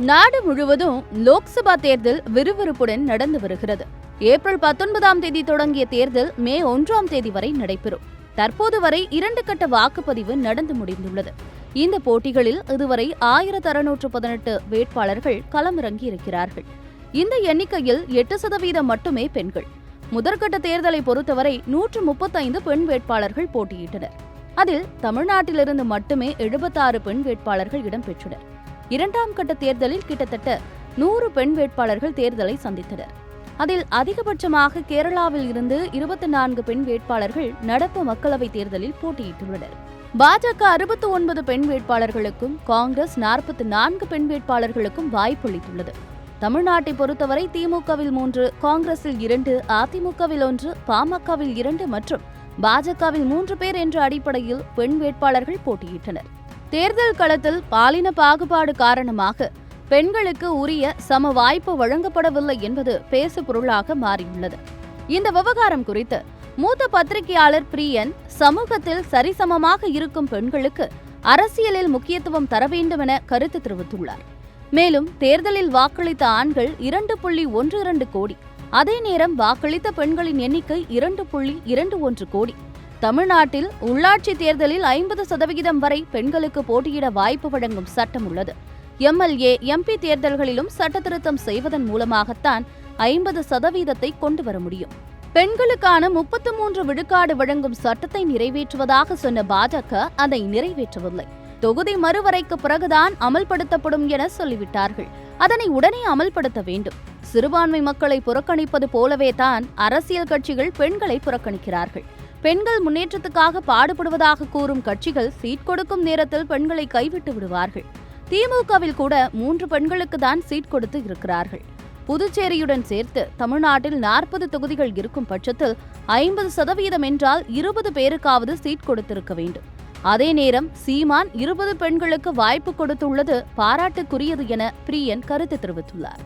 நாடு முழுவதும் லோக்சபா தேர்தல் விறுவிறுப்புடன் நடந்து வருகிறது. ஏப்ரல் 19ஆம் தேதி தொடங்கிய தேர்தல் மே 1ஆம் தேதி வரை நடைபெறும். தற்போது வரை 2 கட்ட வாக்குப்பதிவு நடந்து முடிந்துள்ளது. இந்த போட்டிகளில் இதுவரை 1618 வேட்பாளர்கள் களமிறங்கி இருக்கிறார்கள். இந்த எண்ணிக்கையில் 8% மட்டுமே பெண்கள். முதற்கட்ட தேர்தலை பொறுத்தவரை 135 பெண் வேட்பாளர்கள் போட்டியிட்டனர். அதில் தமிழ்நாட்டிலிருந்து மட்டுமே 76 பெண் வேட்பாளர்கள் இடம்பெற்றனர். 2ஆம் கட்ட தேர்தலில் கிட்டத்தட்ட 100 பெண் வேட்பாளர்கள் தேர்தலை சந்தித்தனர். அதில் அதிகபட்சமாக கேரளாவில் இருந்து 24 பெண் வேட்பாளர்கள் நடப்பு மக்களவைத் தேர்தலில் போட்டியிட்டுள்ளனர். பாஜக 69 பெண் வேட்பாளர்களுக்கும் காங்கிரஸ் 44 பெண் வேட்பாளர்களுக்கும் வாய்ப்பளித்துள்ளது. தமிழ்நாட்டை பொறுத்தவரை திமுகவில் 3, காங்கிரஸில் 2, அதிமுகவில் 1, பாமகவில் 2 மற்றும் பாஜகவில் 3 பேர் என்ற அடிப்படையில் பெண் வேட்பாளர்கள் போட்டியிட்டனர். தேர்தல் களத்தில் பாலின பாகுபாடு காரணமாக பெண்களுக்கு உரிய சம வாய்ப்பு வழங்கப்படவில்லை என்பது பேசு பொருளாக மாறியுள்ளது. இந்த விவகாரம் குறித்து மூத்த பத்திரிகையாளர் பிரியன், சமூகத்தில் சரிசமமாக இருக்கும் பெண்களுக்கு அரசியலில் முக்கியத்துவம் தர வேண்டும் என கருத்து தெரிவித்துள்ளார். மேலும் தேர்தலில் வாக்களித்த ஆண்கள் 2.12 கோடி, அதே நேரம் வாக்களித்த பெண்களின் எண்ணிக்கை 2.21 கோடி. தமிழ்நாட்டில் உள்ளாட்சி தேர்தலில் 50% வரை பெண்களுக்கு போட்டியிட வாய்ப்பு வழங்கும் சட்டம் உள்ளது. MLA, MP தேர்தல்களிலும் சட்ட திருத்தம் செய்வதன் மூலமாகத்தான் 50% கொண்டு வர முடியும். பெண்களுக்கான 33 விழுக்காடு வழங்கும் சட்டத்தை நிறைவேற்றுவதாக சொன்ன பாஜக அதை நிறைவேற்றவில்லை. தொகுதி மறுவரைக்கு பிறகுதான் அமல்படுத்தப்படும் என சொல்லிவிட்டார்கள். அதனை உடனே அமல்படுத்த வேண்டும். சிறுபான்மை மக்களை புறக்கணிப்பது போலவே தான் அரசியல் கட்சிகள் பெண்களை புறக்கணிக்கிறார்கள். பெண்கள் முன்னேற்றத்துக்காக பாடுபடுவதாக கூறும் கட்சிகள் சீட் கொடுக்கும் நேரத்தில் பெண்களை கைவிட்டு விடுவார்கள். திமுகவில் கூட 3 பெண்களுக்கு தான் சீட் கொடுத்து இருக்கிறார்கள். புதுச்சேரியுடன் சேர்த்து தமிழ்நாட்டில் 40 தொகுதிகள் இருக்கும் பட்சத்தில் 50% என்றால் 20 பேருக்காவது சீட் கொடுத்திருக்க வேண்டும். அதே நேரம் சீமான் 20 பெண்களுக்கு வாய்ப்பு கொடுத்துள்ளது பாராட்டுக்குரியது என பிரியன் கருத்து தெரிவித்துள்ளார்.